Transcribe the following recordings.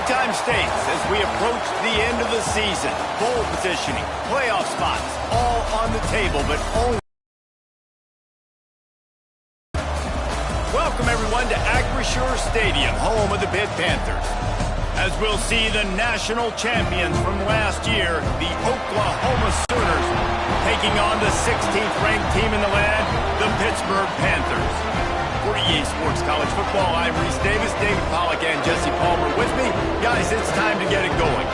time states as we approach the end of the season. Bowl positioning, playoff spots, all on the table, but only... Welcome, everyone, to Acrisure Stadium, home of the Pitt Panthers. As we'll see the national champions from last year, the Oklahoma Sooners, taking on the 16th ranked team in the land, the Pittsburgh Panthers. For EA Sports College Football, I'm Reese Davis, David Pollack, and Jesse Palmer with me. Guys, it's time to get it going.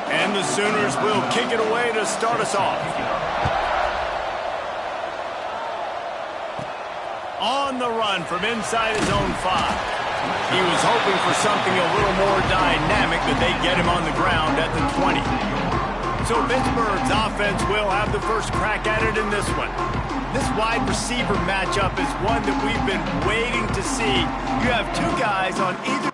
And the Sooners will kick it away to start us off. On the run from inside his own 5. He was hoping for something a little more dynamic, but they get him on the ground at the 20. So Pittsburgh's offense will have the first crack at it in this one. This wide receiver matchup is one that we've been waiting to see. You have two guys on either...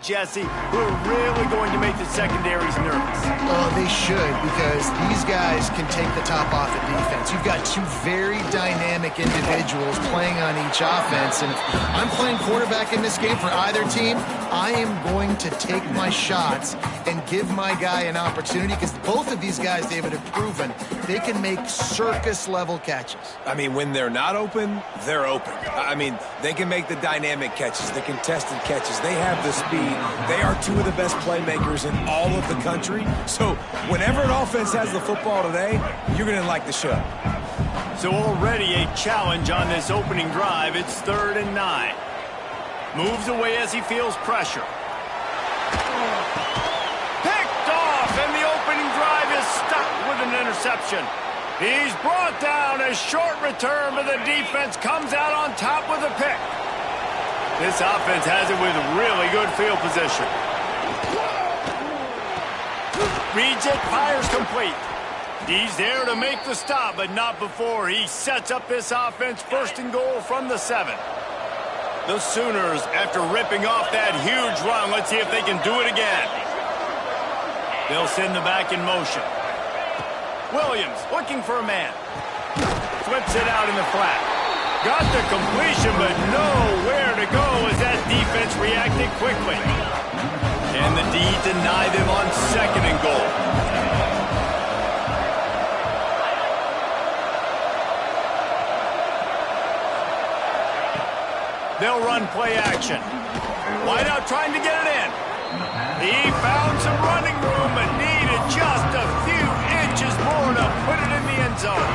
Jesse, we're really going to make the secondaries nervous. Oh, they should, because these guys can take the top off at defense. You've got two very dynamic individuals playing on each offense, and if I'm playing quarterback in this game for either team, I am going to take my shots and give my guy an opportunity, because both of these guys, David, have proven they can make circus-level catches. I mean, when they're not open, they're open. I mean, they can make the dynamic catches, the contested catches. They have the speed. They are two of the best playmakers in all of the country. So whenever an offense has the football today, you're going to like the show. So already a challenge on this opening drive. It's 3rd and 9. Moves away as he feels pressure. Picked off, and the opening drive is stopped with an interception. He's brought down. A short return, but the defense comes out on top with a pick. This offense has it with really good field position. Reads it, fires complete. He's there to make the stop, but not before he sets up this offense 1st and goal from the 7. The Sooners, after ripping off that huge run, let's see if they can do it again. They'll send the back in motion. Williams looking for a man. Flips it out in the flat. Got the completion, but nowhere to go as that defense reacted quickly. Can the D deny them on 2nd and goal? They'll run play action. Wide out trying to get it in. He found some running room, but needed just a few inches more to put it in the end zone.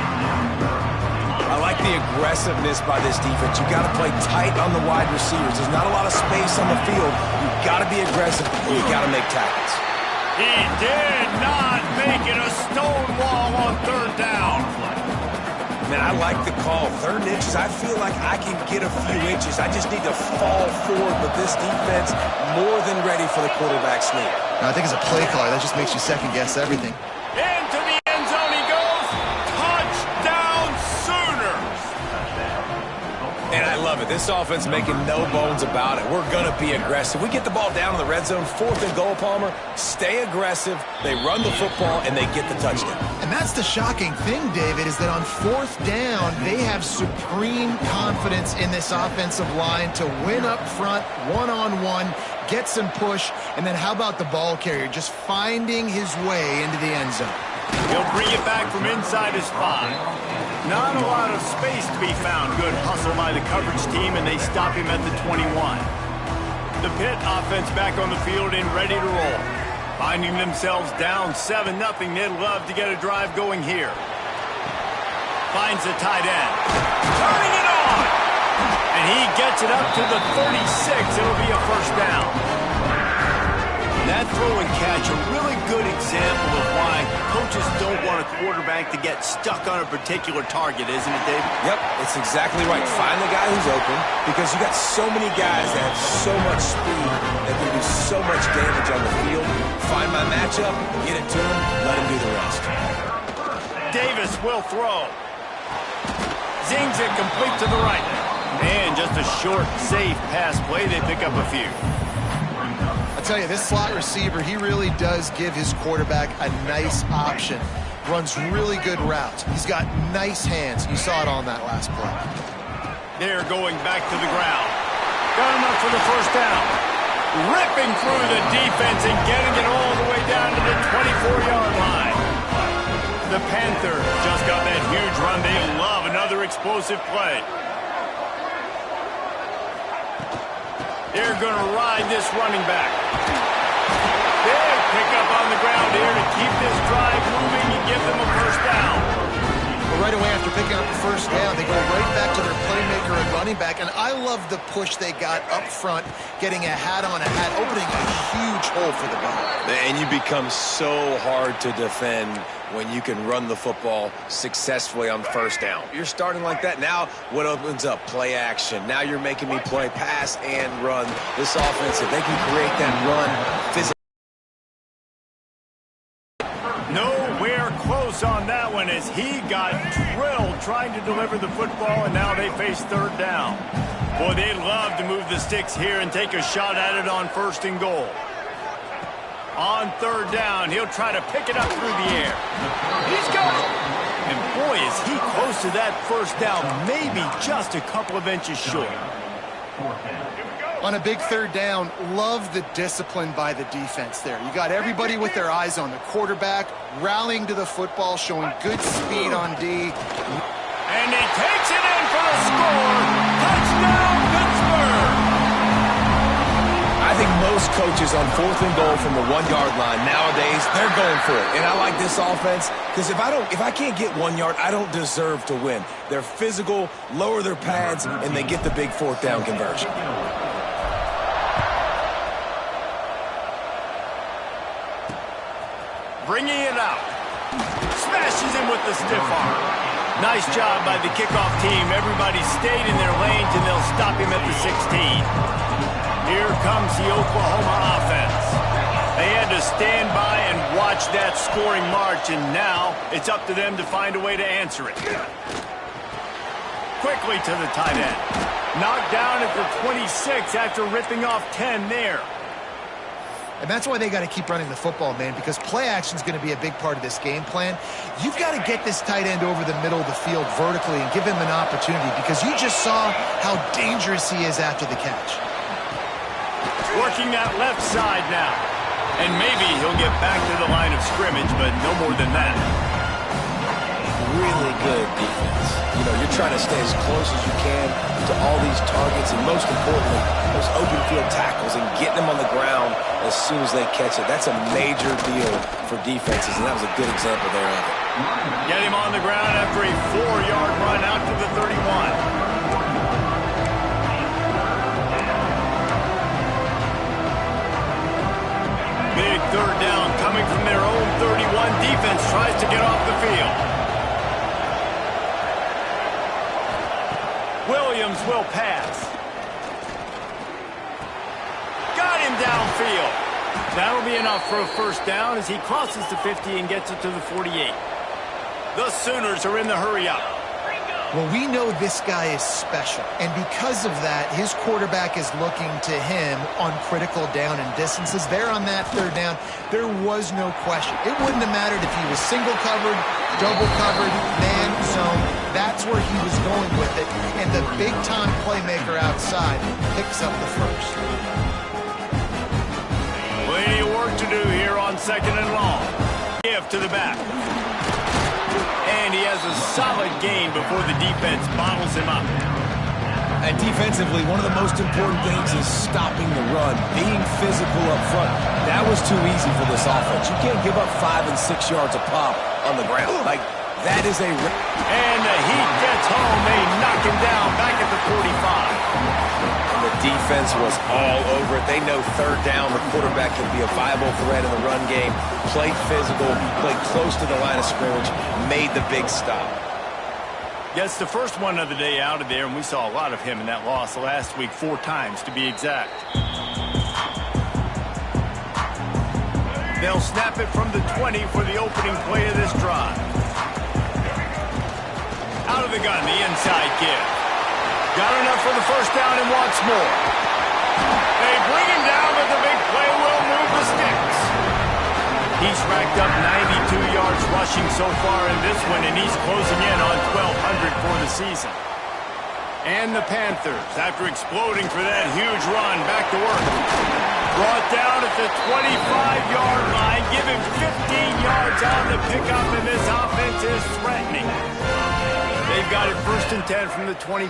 I like the aggressiveness by this defense. You've got to play tight on the wide receivers. There's not a lot of space on the field. You've got to be aggressive, and you've got to make tackles. He did not make it a stone wall on 3rd down. Man, I like the call. 3rd inches, I feel like I can get a few inches. I just need to fall forward, but this defense more than ready for the quarterback sneak. I think as a play caller, that just makes you second-guess everything. Into the end zone he goes. Touchdown, Sooners. And I love it. This offense making no bones about it. We're going to be aggressive. We get the ball down in the red zone, 4th and goal, Palmer. Stay aggressive. They run the football, and they get the touchdown. And that's the shocking thing, David, is that on 4th down, they have supreme confidence in this offensive line to win up front, one-on-one, get some push, and then how about the ball carrier just finding his way into the end zone? He'll bring it back from inside his 5. Not a lot of space to be found. Good hustle by the coverage team, and they stop him at the 21. The Pitt offense back on the field and ready to roll. Finding themselves down 7-0, they'd love to get a drive going here. Finds the tight end. Turning it on! And he gets it up to the 36. It'll be a first down. That throw and catch, a really good example of why coaches don't want a quarterback to get stuck on a particular target, isn't it, Dave? Yep, it's exactly right. Find the guy who's open, because you got so many guys that have so much speed that can do so much damage on the field. Find my matchup, get it to him, let him do the rest. Davis will throw. Zings it complete to the right. And just a short, safe pass play. They pick up a few. I tell you, this slot receiver, he really does give his quarterback a nice option. Runs really good routes. He's got nice hands. You saw it on that last play. They're going back to the ground. Got him up for the first down. Ripping through the defense and getting it all the way down to the 24-yard line. The Panthers just got that huge run. They love another explosive play. They're going to ride this running back. Big pickup on the ground here to keep this drive moving and give them a first down. Well, right away after picking up the first down, they go right back to their playmaker and running back. And I love the push they got up front, getting a hat on a hat, opening a huge hole for the ball. And you become so hard to defend when you can run the football successfully on first down. You're starting like that. Now what opens up? Play action. Now you're making me play pass and run. This offense, if they can create that run physically. Nowhere close on that one as he got drilled trying to deliver the football, and now they face 3rd down. Boy, they'd love to move the sticks here and take a shot at it on 1st and goal. On 3rd down, he'll try to pick it up through the air. He's got it. And boy, is he close to that first down, maybe just a couple of inches short. On a big 3rd down, love the discipline by the defense there. You got everybody with their eyes on the quarterback, rallying to the football, showing good speed on D. And he takes it in for the score. Touchdown, Pittsburgh! I think most coaches on 4th and goal from the 1-yard line nowadays, they're going for it. And I like this offense because if I can't get 1 yard, I don't deserve to win. They're physical, lower their pads, and they get the big 4th down conversion. Bringing it out. Smashes him with the stiff arm. Nice job by the kickoff team. Everybody stayed in their lanes, and they'll stop him at the 16. Here comes the Oklahoma offense. They had to stand by and watch that scoring march, and now it's up to them to find a way to answer it. Quickly to the tight end. Knocked down at the 26 after ripping off 10 there. And that's why they got to keep running the football, man, because play action is going to be a big part of this game plan. You've got to get this tight end over the middle of the field vertically and give him an opportunity because you just saw how dangerous he is after the catch. Working that left side now. And maybe he'll get back to the line of scrimmage, but no more than that. Really good defense. You know, you're trying to stay as close as you can to all these targets, and most importantly, those open field tackles and getting them on the ground as soon as they catch it. That's a major deal for defenses, and that was a good example there of it. Get him on the ground after a 4-yard run out to the 31. Big 3rd down coming from their own 31. Defense tries to get off the field. Williams will pass. Got him downfield. That'll be enough for a first down as he crosses the 50 and gets it to the 48. The Sooners are in the hurry up. Well, we know this guy is special, and because of that, his quarterback is looking to him on critical down and distances. There on that third down, there was no question. It wouldn't have mattered if he was single covered, double covered, man zone. That's where he was going with it, and the big-time playmaker outside picks up the first. Plenty of work to do here on 2nd and long. Give to the back. And he has a solid gain before the defense bottles him up. And defensively, one of the most important things is stopping the run, being physical up front. That was too easy for this offense. You can't give up 5 and 6 yards a pop on the ground. Like, that is a... And the Heat gets home. They knock him down back at the 45. The defense was all over it. They know third down, the quarterback can be a viable threat in the run game. Played physical, played close to the line of scrimmage, made the big stop. Gets the first one of the day out of there, and we saw a lot of him in that loss last week, 4 times to be exact. They'll snap it from the 20 for the opening play of this drive. Out of the gun, the inside give. Got enough for the first down and wants more. They bring him down, but the big play will move the sticks. He's racked up 92 yards rushing so far in this one, and he's closing in on 1,200 for the season. And the Panthers, after exploding for that huge run, back to work. Brought down at the 25-yard line. Give him 15 yards on the pickup, and this offense is threatening. They've got it 1st and 10 from the 25.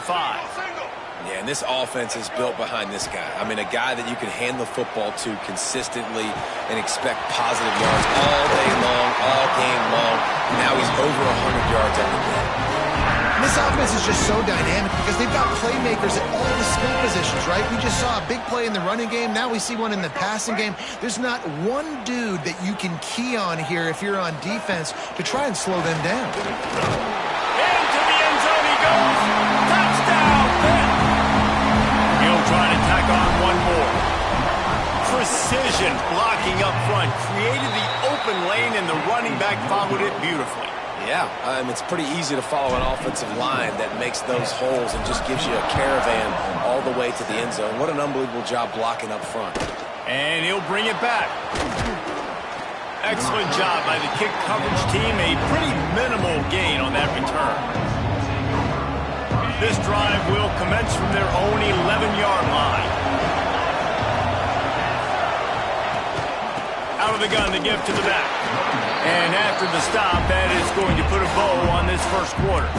Yeah, and this offense is built behind this guy. I mean, a guy that you can hand the football to consistently and expect positive yards all day long, all game long. Now he's over 100 yards on the day. This offense is just so dynamic because they've got playmakers at all the skill positions, right? We just saw a big play in the running game. Now we see one in the passing game. There's not one dude that you can key on here if you're on defense to try and slow them down. Touchdown, Pitt! He'll try to tack on one more. Precision blocking up front. Created the open lane, and the running back followed it beautifully. Yeah, it's pretty easy to follow an offensive line that makes those holes and just gives you a caravan all the way to the end zone. What an unbelievable job blocking up front. And he'll bring it back. Excellent job by the kick coverage team. A pretty minimal gain on that return. This drive will commence from their own 11-yard line. Out of the gun to give to the back. And after the stop, that is going to put a bow on this first quarter.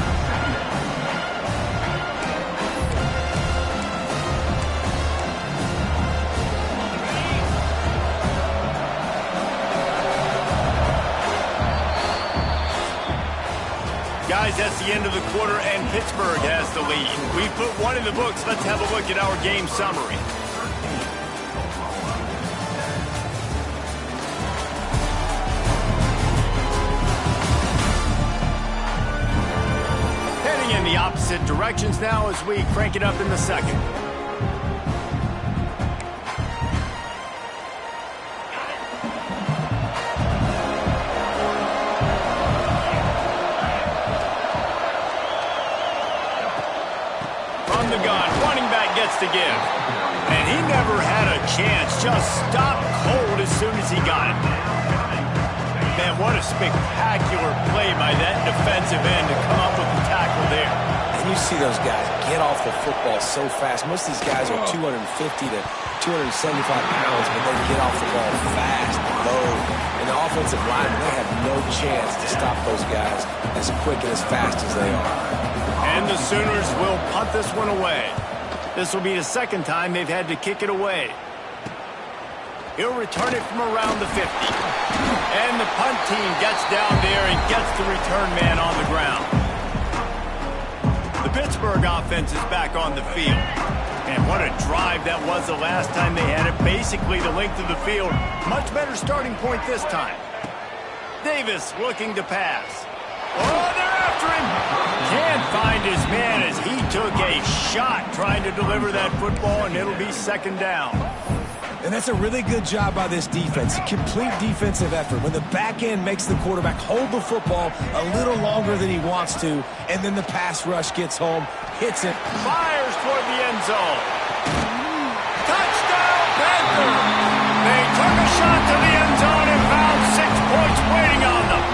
Guys, that's the end of the quarter, and Pittsburgh has the lead. We put one in the books. Let's have a look at our game summary. Heading in the opposite directions now as we crank it up in the second. To give. And he never had a chance. Just stopped cold as soon as he got it. Man, what a spectacular play by that defensive end to come up with the tackle there. And you see those guys get off the football so fast. Most of these guys are 250 to 275 pounds, but they get off the ball fast, low. And the offensive linemen, they have no chance to stop those guys as quick and as fast as they are. And the Sooners will punt this one away. This will be the second time they've had to kick it away. He'll return it from around the 50. And the punt team gets down there and gets the return man on the ground. The Pittsburgh offense is back on the field. And what a drive that was the last time they had it. Basically the length of the field. Much better starting point this time. Davis looking to pass. Oh, they're after him. Can't find his man as he took a shot trying to deliver that football, and it'll be second down. And that's a really good job by this defense. A complete defensive effort. When the back end makes the quarterback hold the football a little longer than he wants to, and then the pass rush gets home, hits it. Fires toward the end zone. Touchdown, Panthers! They took a shot to the end zone and found 6 points waiting on them.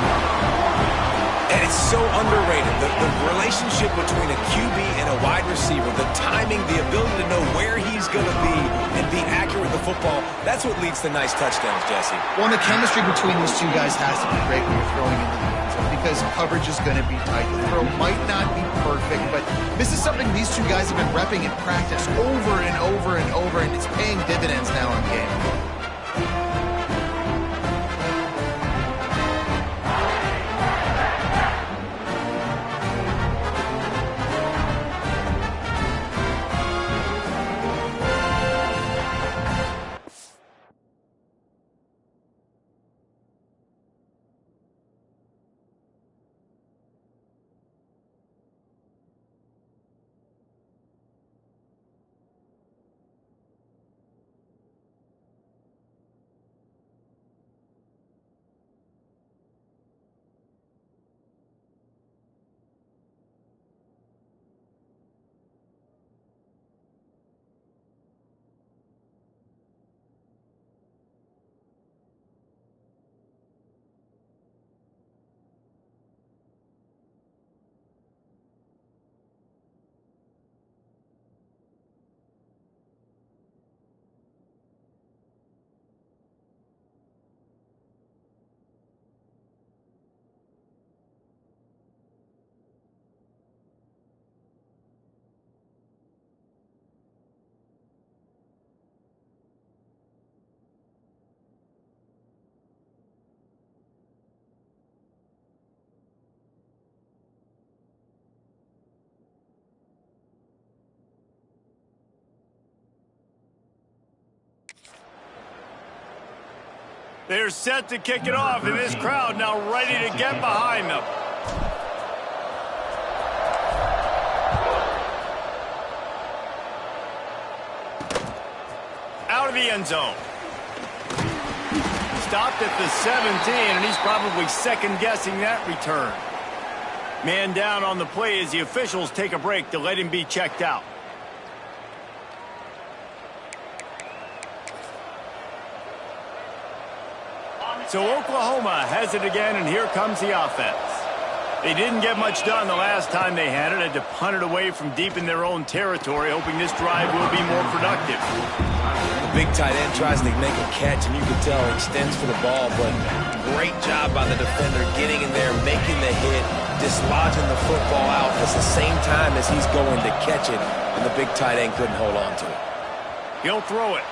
And it's so underrated. The relationship between a QB and a wide receiver, the timing, the ability to know where he's going to be and be accurate with the football, that's what leads to nice touchdowns, Jesse. Well, and the chemistry between these two guys has to be great when you're throwing into the end zone because coverage is going to be tight. The throw might not be perfect, but this is something these two guys have been repping in practice over and over and over, and it's paying dividends now in game. They're set to kick it off, and this crowd now ready to get behind them. Out of the end zone. Stopped at the 17, and he's probably second-guessing that return. Man down on the play as the officials take a break to let him be checked out. So Oklahoma has it again, and here comes the offense. They didn't get much done the last time they had it. Had to punt it away from deep in their own territory, hoping this drive will be more productive. The big tight end tries to make a catch, and you can tell extends for the ball, but great job by the defender getting in there, making the hit, dislodging the football out at the same time as he's going to catch it, and the big tight end couldn't hold on to it. He'll throw it.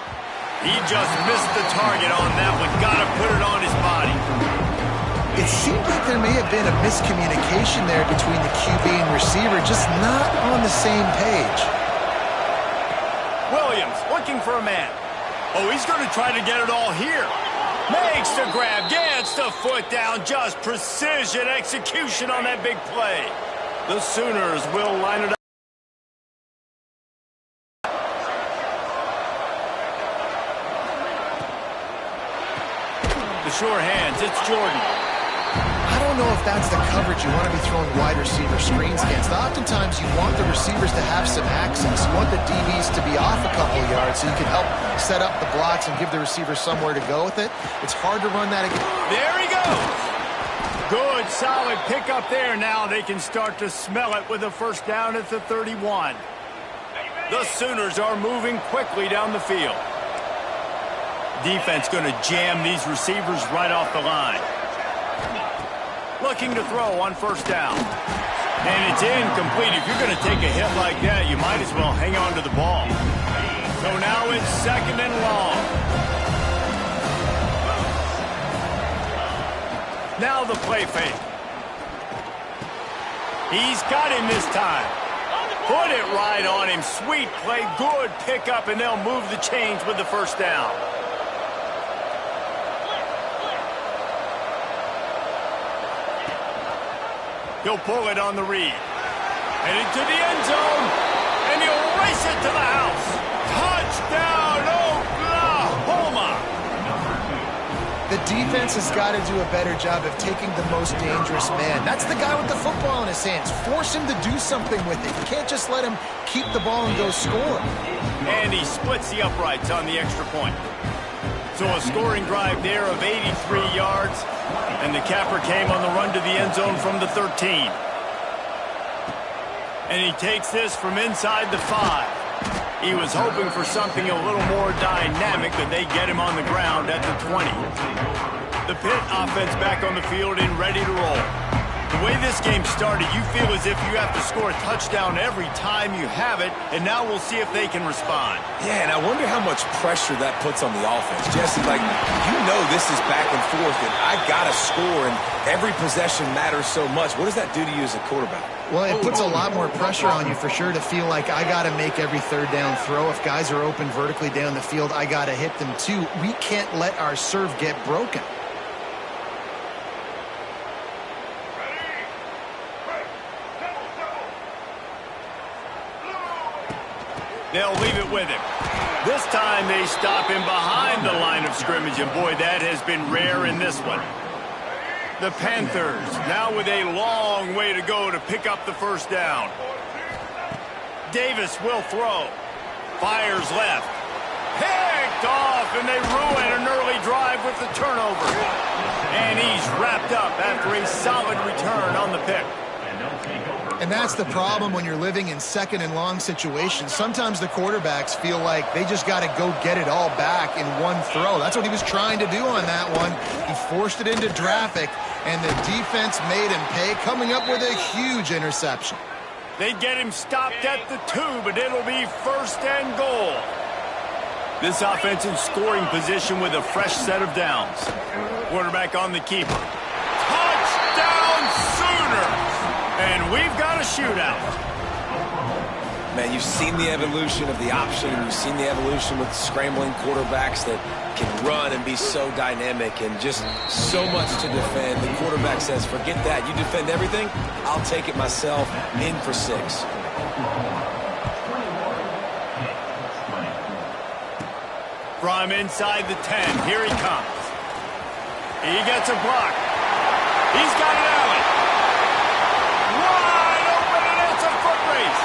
He just missed the target on that one. Got to put it on his body. It seemed like there may have been a miscommunication there between the QB and receiver, just not on the same page. Williams looking for a man. Oh, he's going to try to get it all here. Makes the grab, gets the foot down. Just precision execution on that big play. The Sooners will line it up. The sure hands, it's Jordan. I don't know if that's the coverage you want to be throwing wide receiver screens against. Oftentimes, you want the receivers to have some access. You want the DBs to be off a couple of yards so you can help set up the blocks and give the receivers somewhere to go with it. It's hard to run that again. There he goes. Good, solid pickup there. Now they can start to smell it with a first down at the 31. The Sooners are moving quickly down the field. Defense going to jam these receivers right off the line. Looking to throw on first down. And it's incomplete. If you're going to take a hit like that, you might as well hang on to the ball. So now it's second and long. Now the play fake. He's got him this time. Put it right on him. Sweet play. Good pickup, and they'll move the chains with the first down. He'll pull it on the read. Headed to the end zone. And he'll race it to the house. Touchdown, Oklahoma! defense has got to do a better job of taking the most dangerous man. That's the guy with the football in his hands. Force him to do something with it. You can't just let him keep the ball and go score. And he splits the uprights on the extra point. So a scoring drive there of 83 yards, and the capper came on the run to the end zone from the 13. And he takes this from inside the 5. He was hoping for something a little more dynamic, but they get him on the ground at the 20. The Pitt offense back on the field and ready to roll. The way this game started, you feel as if you have to score a touchdown every time you have it, and now we'll see if they can respond. Yeah, and I wonder how much pressure that puts on the offense. Jesse, like, you know this is back and forth, and I got to score, and every possession matters so much. What does that do to you as a quarterback? Well, it puts a lot more pressure on you for sure to feel like I got to make every third down throw. If guys are open vertically down the field, I got to hit them too. We can't let our serve get broken. They'll leave it with him. This time they stop him behind the line of scrimmage, and boy, that has been rare in this one. The Panthers now with a long way to go to pick up the first down. Davis will throw. Fires left. Picked off, and they ruin an early drive with the turnover. And he's wrapped up after a solid return on the pick. And that's the problem when you're living in second and long situations. Sometimes the quarterbacks feel like they just got to go get it all back in one throw. That's what he was trying to do on that one. He forced it into traffic, and the defense made him pay, coming up with a huge interception. They get him stopped at the 2, but it'll be first and goal. This offense in scoring position with a fresh set of downs. Quarterback on the keeper. Touchdown Sooners! And we've got a shootout. Man, you've seen the evolution of the option, and you've seen the evolution with scrambling quarterbacks that can run and be so dynamic and just so much to defend. The quarterback says, forget that. You defend everything, I'll take it myself. In for 6. From inside the 10, here he comes. He gets a block. He's got an alley. Wide open, and it's a foot race.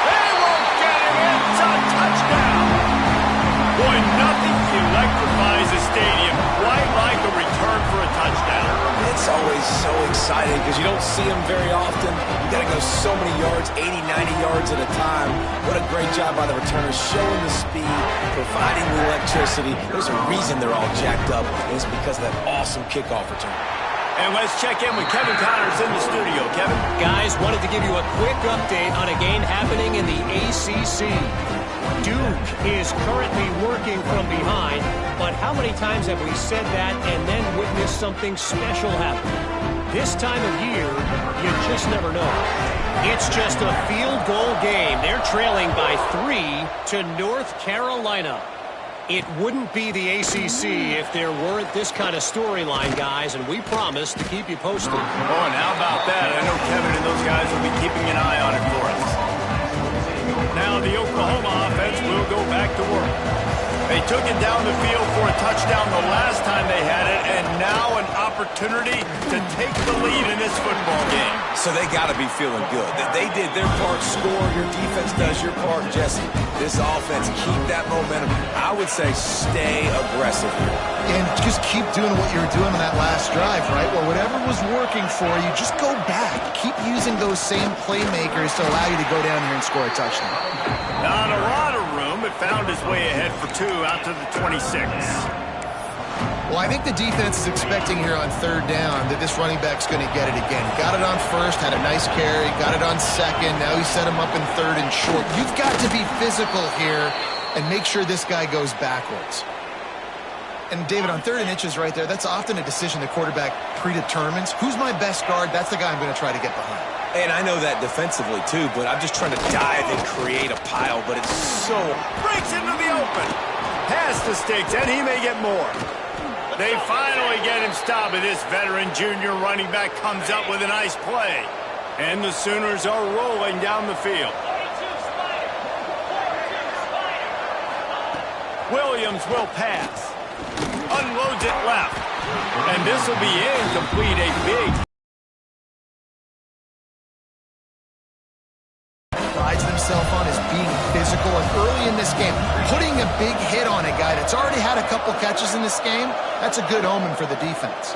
They won't get him. It's a touchdown. Boy, nothing electrifies a stadium quite like a return for a touchdown. It's always so exciting because you don't see them very often. You got to go so many yards, 80, 90 yards at a time. What a great job by the returners, showing the speed, providing the electricity. There's a reason they're all jacked up, and it's because of that awesome kickoff return. And let's check in with Kevin Connors in the studio. Kevin? Guys, wanted to give you a quick update on a game happening in the ACC. Duke is currently working from behind, but how many times have we said that and then witnessed something special happen? This time of year, you just never know. It's just a field goal game. They're trailing by 3 to North Carolina. It wouldn't be the ACC if there weren't this kind of storyline, guys, and we promise to keep you posted. Oh, and how about that? I know Kevin and those guys will be keeping an eye on it for us. Now the Oklahoma offense will go back to work. They took it down the field for a touchdown the last time they had it, and now an opportunity to take the lead in this football game. So they got to be feeling good. They did their part, score. Your defense does your part, Jesse. This offense, keep that momentum. I would say stay aggressive here. And just keep doing what you were doing on that last drive, right? Well, whatever was working for you, just go back. Keep using those same playmakers to allow you to go down here and score a touchdown. Not a lot of room, but found his way ahead for 2 out to the 26. Well, I think the defense is expecting here on third down that this running back's going to get it again. Got it on first, had a nice carry, got it on second. Now he set him up in third and short. You've got to be physical here and make sure this guy goes backwards. And, David, on third and inches right there, that's often a decision the quarterback predetermines. Who's my best guard? That's the guy I'm going to try to get behind. And I know that defensively, too, but I'm just trying to dive and create a pile, but it's so... Breaks into the open. Pass to Sticks, and he may get more. They finally get him stopped, and this veteran junior running back comes up with a nice play. And the Sooners are rolling down the field. Williams will pass. Unloads it left. And this will be incomplete, a big prides themselves on is being physical, and early in this game, putting a big hit on a guy that's already had a couple catches in this game, that's a good omen for the defense.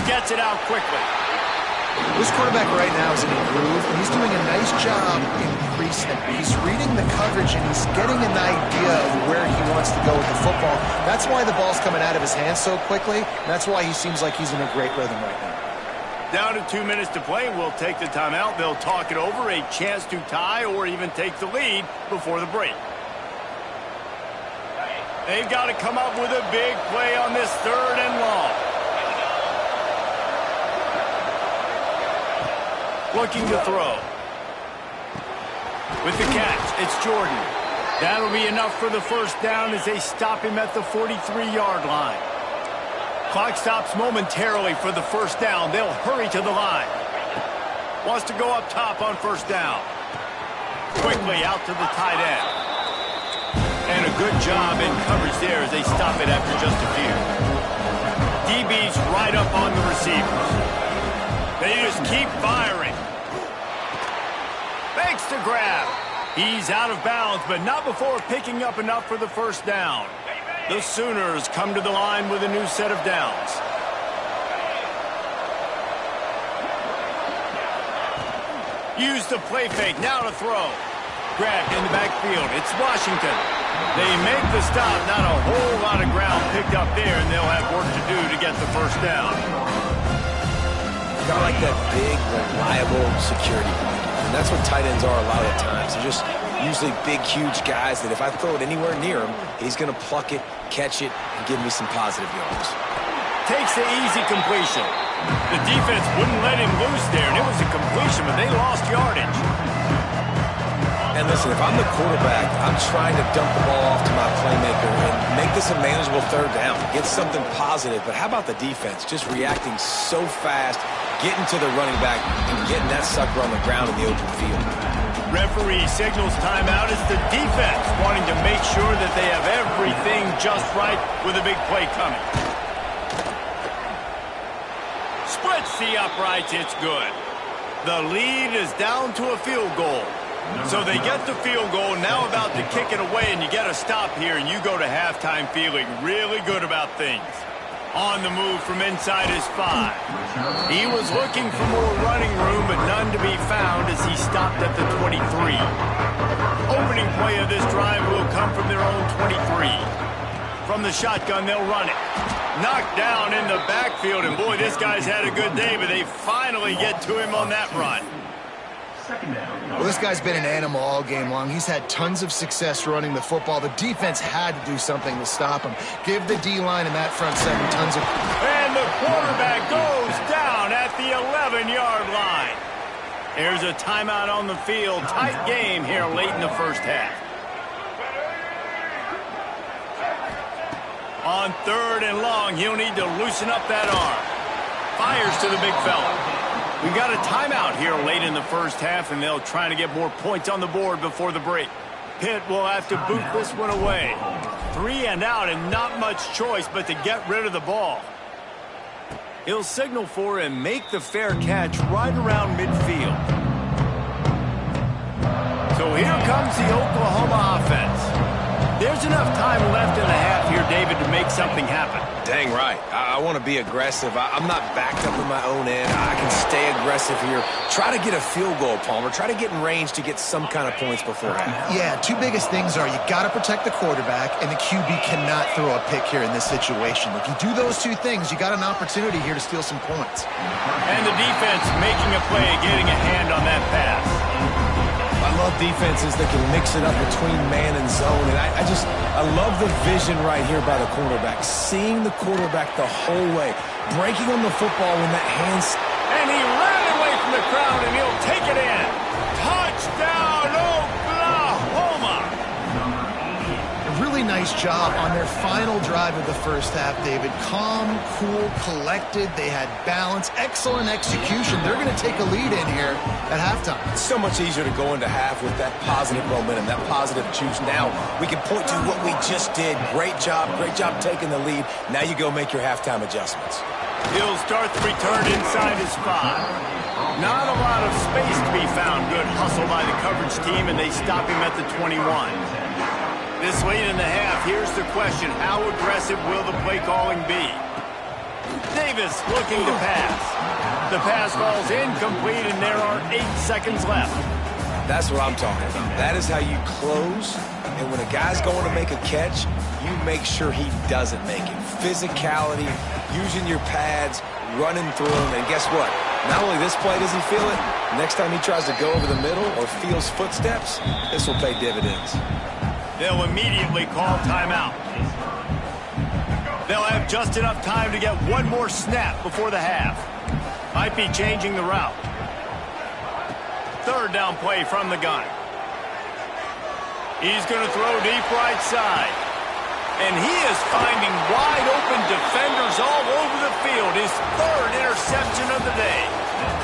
Gets it out quickly. This quarterback right now is in a groove, and he's doing a nice job in pre-snap. He's reading the coverage, and he's getting an idea of where he wants to go with the football. That's why the ball's coming out of his hands so quickly, and that's why he seems like he's in a great rhythm right now. Down to 2 minutes to play. We'll take the timeout. They'll talk it over, a chance to tie or even take the lead before the break. They've got to come up with a big play on this 3rd and long. Looking to throw. With the catch, it's Jordan. That'll be enough for the first down as they stop him at the 43-yard line. Clock stops momentarily for the first down. They'll hurry to the line. Wants to go up top on first down. Quickly out to the tight end. And a good job in coverage there as they stop it after just a few. DB's right up on the receivers. They just keep firing. Makes the grab. He's out of bounds, but not before picking up enough for the first down. The Sooners come to the line with a new set of downs. Use the play fake, now to throw. Grabbed in the backfield, it's Washington. They make the stop, not a whole lot of ground picked up there, and they'll have work to do to get the first down. Got like that big, reliable security blanket. And that's what tight ends are a lot of the times. They're just usually big, huge guys that if I throw it anywhere near him, he's going to pluck it, catch it, and give me some positive yards. Takes the easy completion. The defense wouldn't let him loose there, and it was a completion, but they lost yardage. And listen, if I'm the quarterback, I'm trying to dump the ball off to my playmaker and make this a manageable 3rd down. Get something positive. But how about the defense? Just reacting so fast, getting to the running back, and getting that sucker on the ground in the open field. Referee signals timeout as the defense wanting to make sure that they have everything just right with a big play coming. Splits the uprights, it's good. The lead is down to a field goal. So they get the field goal, now about to kick it away, and you get a stop here, and you go to halftime feeling really good about things. On the move from inside his 5. He was looking for more running room, but none to be found as he stopped at the 23. Opening play of this drive will come from their own 23. From the shotgun, they'll run it. Knocked down in the backfield, and boy, this guy's had a good day, but they finally get to him on that run. Well, this guy's been an animal all game long. He's had tons of success running the football. The defense had to do something to stop him. Give the D-line and that front 7 tons of... And the quarterback goes down at the 11-yard line. There's a timeout on the field. Tight game here late in the first half. On 3rd and long, he'll need to loosen up that arm. Fires to the big fella. We got a timeout here late in the first half, and they'll try to get more points on the board before the break. Pitt will have to boot this one away. 3 and out, and not much choice but to get rid of the ball. He'll signal for and make the fair catch right around midfield. So here comes the Oklahoma offense. There's enough time left in the half here, David, to make something happen. Dang right. I want to be aggressive. I'm not backed up in my own end. I can stay aggressive here. Try to get a field goal, Palmer. Try to get in range to get some kind of points before half. Yeah, 2 biggest things are you got to protect the quarterback, and the QB cannot throw a pick here in this situation. If you do those 2 things, you got an opportunity here to steal some points. And the defense making a play, getting a hand on that pass. I love defenses that can mix it up between man and zone, and I love the vision right here by the quarterback, seeing the quarterback the whole way, breaking on the football when that hands. And he ran away from the crowd, and he'll take it in. Touchdown, Oklahoma! Really nice job on their final drive of the first half, David. Calm, cool, collected. They had balance, excellent execution. They're going to take a lead in here at halftime. It's so much easier to go into half with that positive momentum, that positive juice. Now we can point to what we just did. Great job taking the lead. Now you go make your halftime adjustments. He'll start the return inside his 5. Not a lot of space to be found. Good hustle by the coverage team, and they stop him at the 21. This late in the half, here's the question. How aggressive will the play calling be? Davis looking to pass. The pass falls incomplete, and there are 8 seconds left. That's what I'm talking about. That is how you close. And when a guy's going to make a catch, you make sure he doesn't make it. Physicality, using your pads, running through them. And guess what? Not only this play does he feel it, next time he tries to go over the middle or feels footsteps, this will pay dividends. They'll immediately call timeout. They'll have just enough time to get one more snap before the half. Might be changing the route. Third down play from the gun. He's going to throw deep right side. And he is finding wide open defenders all over the field. His 3rd interception of the day.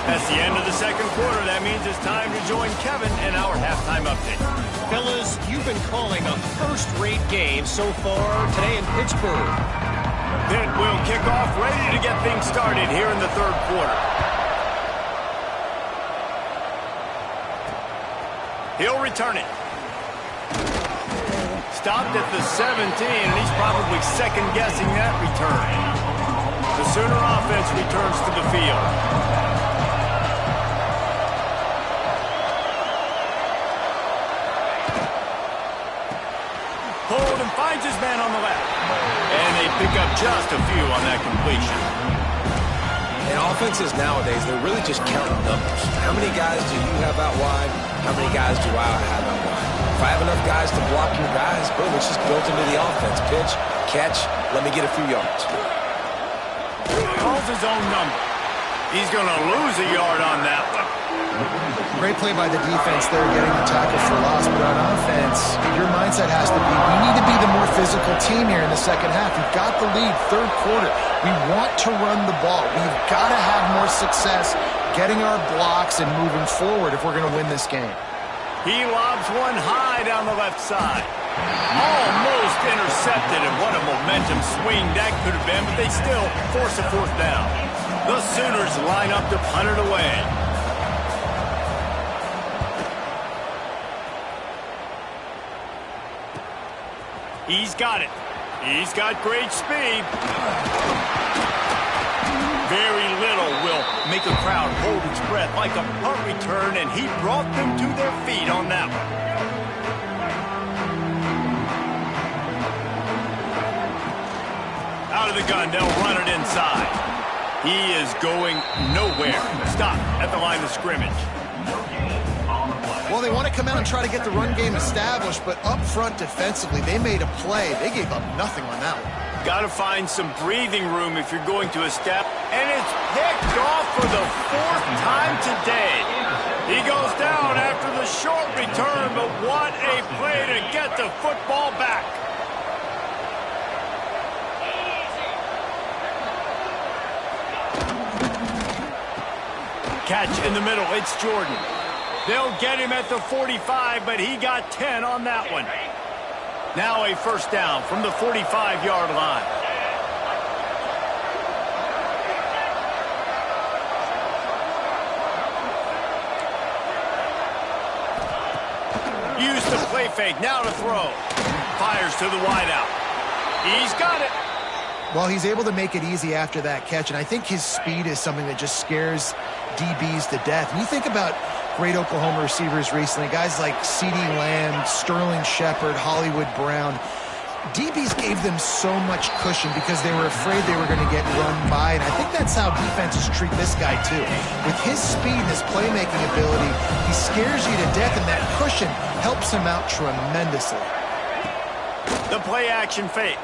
That's the end of the second quarter. That means it's time to join Kevin in our halftime update. Fellas, you've been calling a first-rate game so far today in Pittsburgh. Pitt will kick off, ready to get things started here in the third quarter. He'll return it. Stopped at the 17, and he's probably second-guessing that return. The Sooner offense returns to the field. Hold and finds his man on the left. And they pick up just a few on that completion. In offenses nowadays, they're really just counting numbers. How many guys do you have out wide? How many guys do I have out wide? If I have enough guys to block your guys, boom, it's just built into the offense. Pitch, catch, let me get a few yards. Calls his own number. He's going to lose a yard on that one. Great play by the defense there, getting the tackle for loss. But on offense, your mindset has to be, we need to be the more physical team here in the second half. We've got the lead, third quarter. We want to run the ball. We've got to have more success getting our blocks and moving forward if we're going to win this game. He lobs one high down the left side. Almost intercepted, and what a momentum swing that could have been, but they still force a 4th down. The Sooners line up to punt it away. He's got it. He's got great speed. Very little will make a crowd hold its breath like a punt return, and he brought them to their feet on that one. Out of the gun, they'll run it inside. He is going nowhere. Stop at the line of scrimmage. Well, they want to come out and try to get the run game established, but up front defensively, they made a play. They gave up nothing on that one. Got to find some breathing room if you're going to a step. And it's picked off for the 4th time today. He goes down after the short return, but what a play to get the football back. Catch in the middle. It's Jordan. They'll get him at the 45, but he got 10 on that one. Now a first down from the 45-yard line. Use the play fake. Now to throw. Fires to the wideout. He's got it. Well, he's able to make it easy after that catch, and I think his speed is something that just scares DBs to death. And you think about great Oklahoma receivers recently, guys like CeeDee Lamb, Sterling Shepard, Hollywood Brown. DBs gave them so much cushion because they were afraid they were going to get run by, and I think that's how defenses treat this guy too. With his speed and his playmaking ability, he scares you to death, and that cushion helps him out tremendously. The play action fake.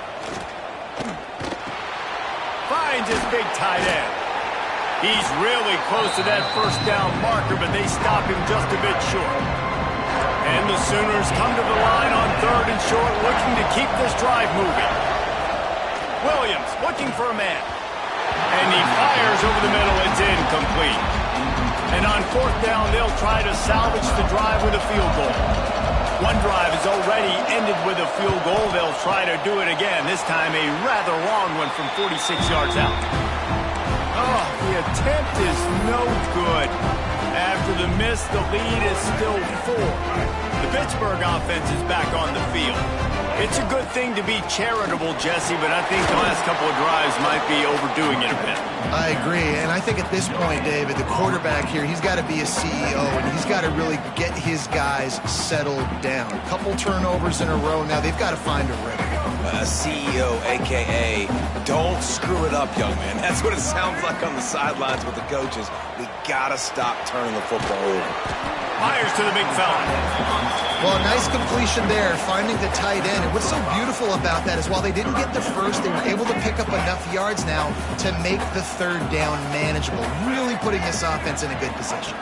Finds his big tight end. He's really close to that first down marker, but they stop him just a bit short. And the Sooners come to the line on 3rd and short, looking to keep this drive moving. Williams looking for a man. And he fires over the middle. It's incomplete. And on 4th down, they'll try to salvage the drive with a field goal. One drive is already ended with a field goal. They'll try to do it again, this time a rather long one from 46 yards out. Oh, the attempt is no good. After the miss, the lead is still 4. The Pittsburgh offense is back on the field. It's a good thing to be charitable, Jesse, but I think the last couple of drives might be overdoing it a bit. I agree, and I think at this point, David, the quarterback here, he's got to be a CEO, and he's got to really get his guys settled down. A couple turnovers in a row. Now they've got to find a rhythm. CEO, a.k.a. don't screw it up, young man. That's what it sounds like on the sidelines with the coaches. We got to stop turning the football over. Fires to the big fella. Well, a nice completion there, finding the tight end. And what's so beautiful about that is while they didn't get the first, they were able to pick up enough yards now to make the 3rd down manageable, really putting this offense in a good position.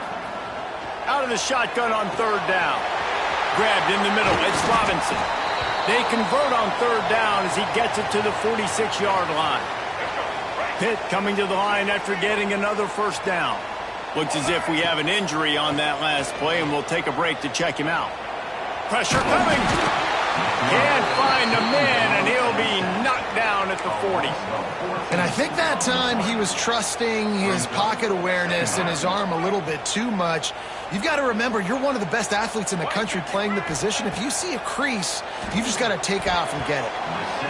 Out of the shotgun on 3rd down. Grabbed in the middle. It's Robinson. They convert on 3rd down as he gets it to the 46-yard line. Pitt coming to the line after getting another 1st down. Looks as if we have an injury on that last play, and we'll take a break to check him out. Pressure coming. Can't find a man, and he'll be knocked down at the 40. And I think that time he was trusting his pocket awareness and his arm a little bit too much. You've got to remember, you're one of the best athletes in the country playing the position. If you see a crease, you've just got to take off and get it.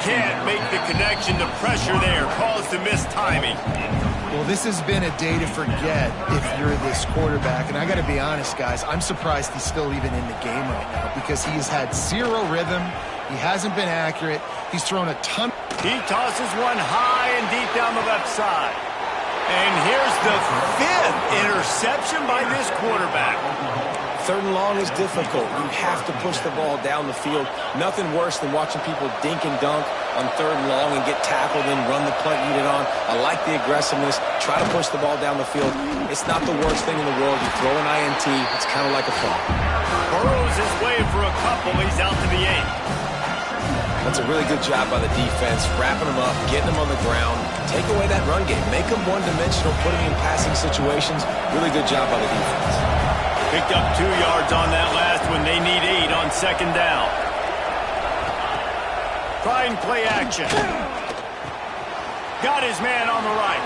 Can't make the connection. The pressure there caused the missed timing. Well, this has been a day to forget if you're this quarterback. And I got to be honest, guys, I'm surprised he's still even in the game right now because he's had zero rhythm. He hasn't been accurate. He's thrown a ton. He tosses one high and deep down the left side. And here's the 5th interception by this quarterback. 3rd and long is difficult. You have to push the ball down the field. Nothing worse than watching people dink and dunk on 3rd and long and get tackled and run the punt unit on. I like the aggressiveness. Try to push the ball down the field. It's not the worst thing in the world. You throw an INT. It's kind of like a fall. Burrows is way for a couple. He's out to the 8. That's a really good job by the defense, wrapping them up, getting them on the ground. Take away that run game. Make them one-dimensional, put them in passing situations. Really good job by the defense. Picked up 2 yards on that last one. They need 8 on 2nd down. Try and play action. Got his man on the right.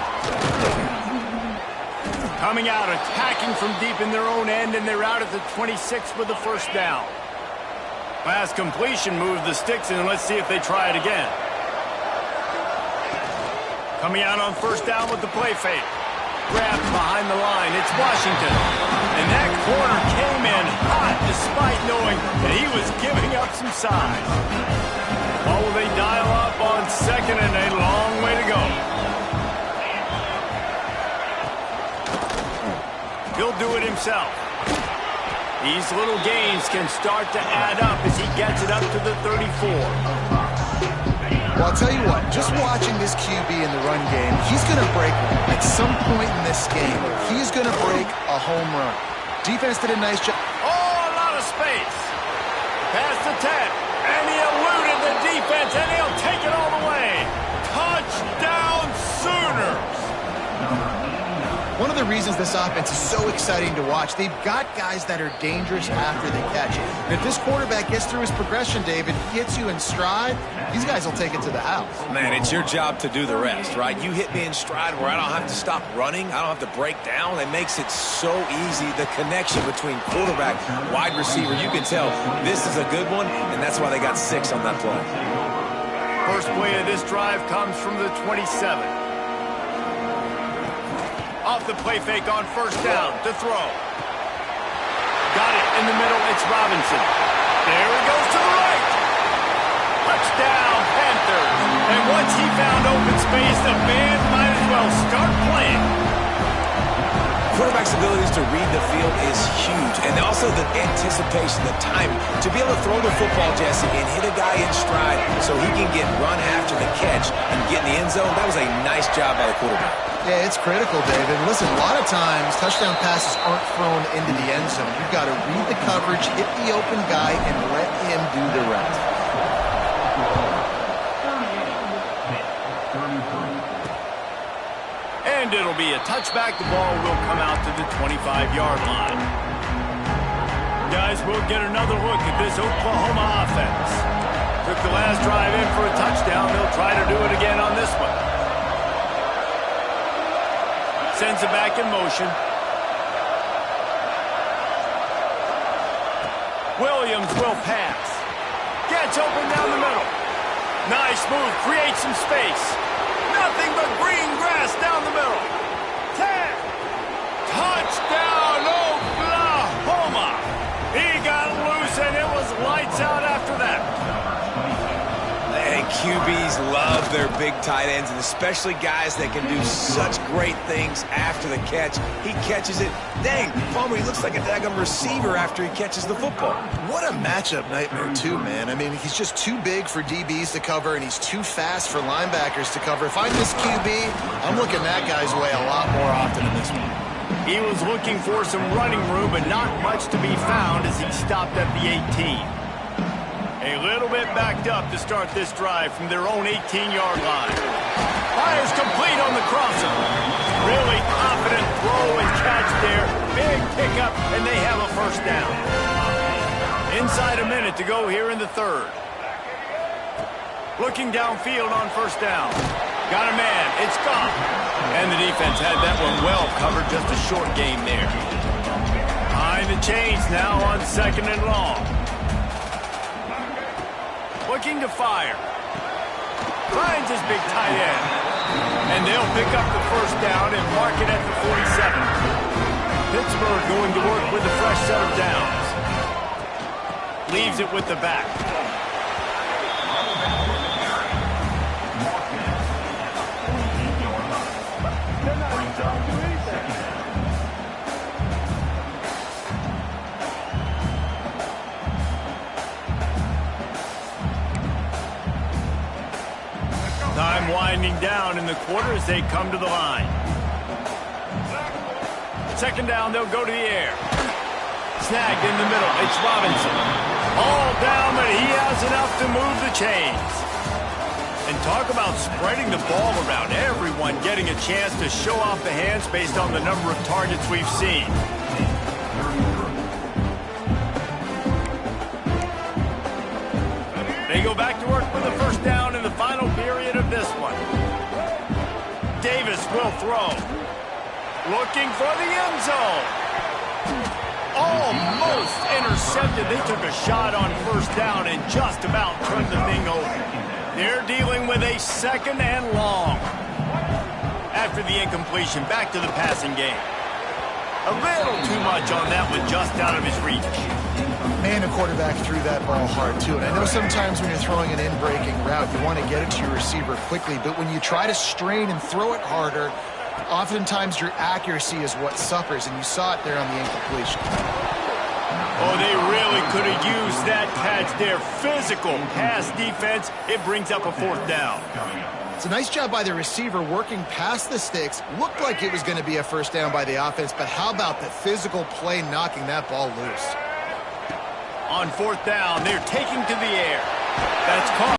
Coming out, attacking from deep in their own end, and they're out at the 26 with the 1st down. Pass completion moves the sticks in, and let's see if they try it again. Coming out on 1st down with the play fake. Grabbed behind the line. It's Washington. And that corner came in hot despite knowing that he was giving up some size. Oh, will they dial up on 2nd and a long way to go. He'll do it himself. These little gains can start to add up as he gets it up to the 34. Well, I'll tell you what, just watching this QB in the run game, he's going to break one. At some point in this game, he's going to break a home run. Defense did a nice job. Oh, a lot of space. Past the 10. And he eluded the defense, and he'll take it all the way. Touchdown, Sooners. One of the reasons this offense is so exciting to watch, they've got guys that are dangerous after they catch it. And if this quarterback gets through his progression, David, hits you in stride, these guys will take it to the house. Man, it's your job to do the rest, right? You hit me in stride where I don't have to stop running. I don't have to break down. It makes it so easy. The connection between quarterback, wide receiver, you can tell this is a good one, and that's why they got 6 on that play. First play of this drive comes from the 27. Off the play fake on 1st down to throw. Got it in the middle. It's Robinson. There he goes to the right. Touchdown, Panthers. And once he found open space, the band might as well start playing. Quarterback's abilities to read the field is huge. And also the anticipation, the time to be able to throw the football, Jesse, and hit a guy in stride so he can get run after the catch and get in the end zone. That was a nice job by the quarterback. Yeah, it's critical, David. Listen, a lot of times touchdown passes aren't thrown into the end zone. You've got to read the coverage, hit the open guy, and let him do the rest. And it'll be a touchback. The ball will come out to the 25-yard line. Guys, we'll get another look at this Oklahoma offense. Took the last drive in for a touchdown. They'll try to do it again on this one. Sends it back in motion. Williams will pass. Gets open down the middle. Nice move. Creates some space. Nothing but green grass down the middle. 10. Touchdown, Oklahoma. He got loose, and it was lights out after that. And QBs love their big tight ends, and especially guys that can do such great things after the catch. He catches it. Dang, Palmer, he looks like a daggum receiver after he catches the football. What a matchup nightmare, too, man. I mean, he's just too big for DBs to cover, and he's too fast for linebackers to cover. If I'm this QB, I'm looking that guy's way a lot more often in this one. He was looking for some running room, but not much to be found as he stopped at the 18. A little bit backed up to start this drive from their own 18-yard line. Fires complete on the crosser. Really confident throw and catch there. Big pickup, and they have a first down. Inside a minute to go here in the third. Looking downfield on first down. Got a man. It's gone. And the defense had that one well covered. Just a short game there. Behind the chains now on second and long. Looking to fire. Finds his big tight end. And they'll pick up the first down and mark it at the 47. Pittsburgh going to work with a fresh set of downs. Leaves it with the back. Time winding down in the quarter as they come to the line. Second down, they'll go to the air. Snagged in the middle. It's Robinson. All down, but he has enough to move the chains. And talk about spreading the ball around. Everyone getting a chance to show off the hands based on the number of targets we've seen. They go back to work with the first down in the final period of this one. Davis will throw. Looking for the end zone. Almost intercepted. They took a shot on first down and just about turned the thing over. They're dealing with a second and long. After the incompletion, back to the passing game. A little too much on that one, just out of his reach. Man, the quarterback threw that ball hard, too. And I know sometimes when you're throwing an in-breaking route, you want to get it to your receiver quickly. But when you try to strain and throw it harder, oftentimes your accuracy is what suffers. And you saw it there on the incompletion. Oh, they really could have used that catch there. Physical pass defense. It brings up a fourth down. It's a nice job by the receiver working past the sticks. Looked like it was going to be a first down by the offense, but how about the physical play knocking that ball loose? On fourth down, they're taking to the air. That's caught.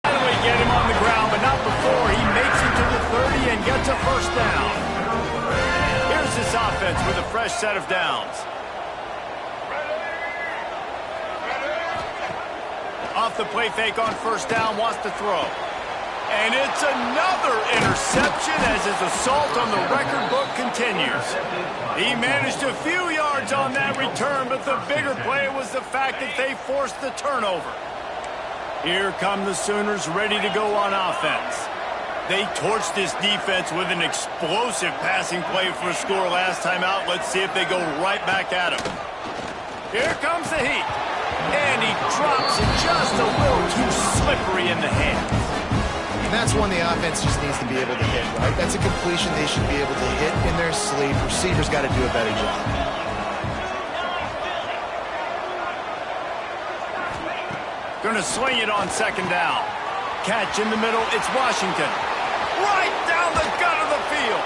Finally get him on the ground, but not before he makes it to the 30 and gets a first down. Here's this offense with a fresh set of downs. Off the play fake on first down, wants to throw. And it's another interception as his assault on the record book continues. He managed a few yards on that return, but the bigger play was the fact that they forced the turnover. Here come the Sooners ready to go on offense. They torched this defense with an explosive passing play for a score last time out. Let's see if they go right back at him. Here comes the heat. And he drops it just a little too slippery in the hands. And that's one the offense just needs to be able to hit, right? That's a completion they should be able to hit in their sleep. Receivers got to do a better job. Going to swing it on second down. Catch in the middle. It's Washington. Right down the gut of the field.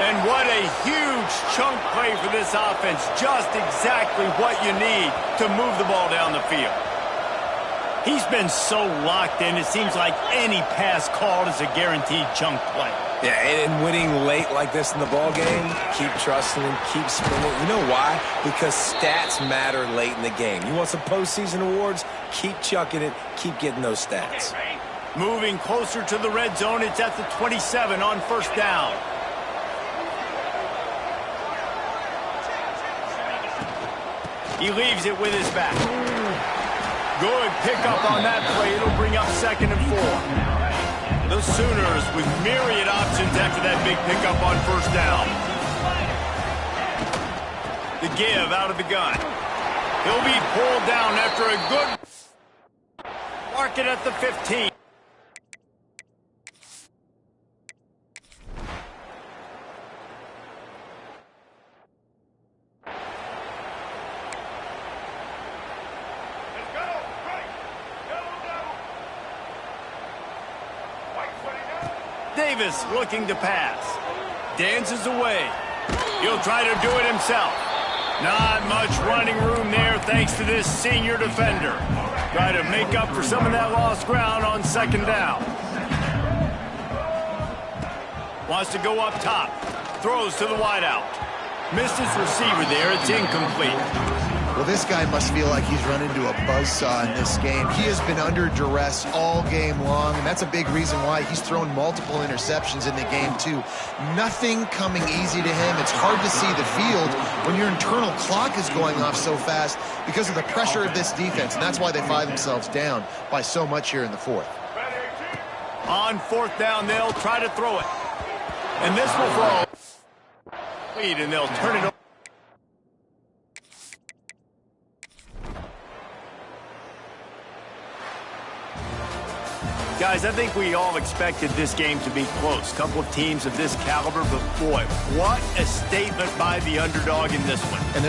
And what a huge chunk play for this offense. Just exactly what you need to move the ball down the field. He's been so locked in, it seems like any pass called is a guaranteed chunk play. Yeah, and winning late like this in the ball game, keep trusting him, keep spinning. You know why? Because stats matter late in the game. You want some postseason awards? Keep chucking it, keep getting those stats. Moving closer to the red zone, it's at the 27 on first down. He leaves it with his back. Good pickup on that play. It'll bring up 2nd and 4. The Sooners with myriad options after that big pickup on first down. The give out of the gun. He'll be pulled down after a good mark it at the 15. Davis looking to pass. Dances away. He'll try to do it himself. Not much running room there thanks to this senior defender. Try to make up for some of that lost ground on second down. Wants to go up top. Throws to the wideout. Missed his receiver there. It's incomplete. Well, this guy must feel like he's run into a buzzsaw in this game. He has been under duress all game long, and that's a big reason why he's thrown multiple interceptions in the game, too. Nothing coming easy to him. It's hard to see the field when your internal clock is going off so fast because of the pressure of this defense, and that's why they find themselves down by so much here in the fourth. On fourth down, they'll try to throw it. And this will throw lead, and they'll turn it over. Guys, I think we all expected this game to be close. Couple of teams of this caliber, but boy, what a statement by the underdog in this one. And there's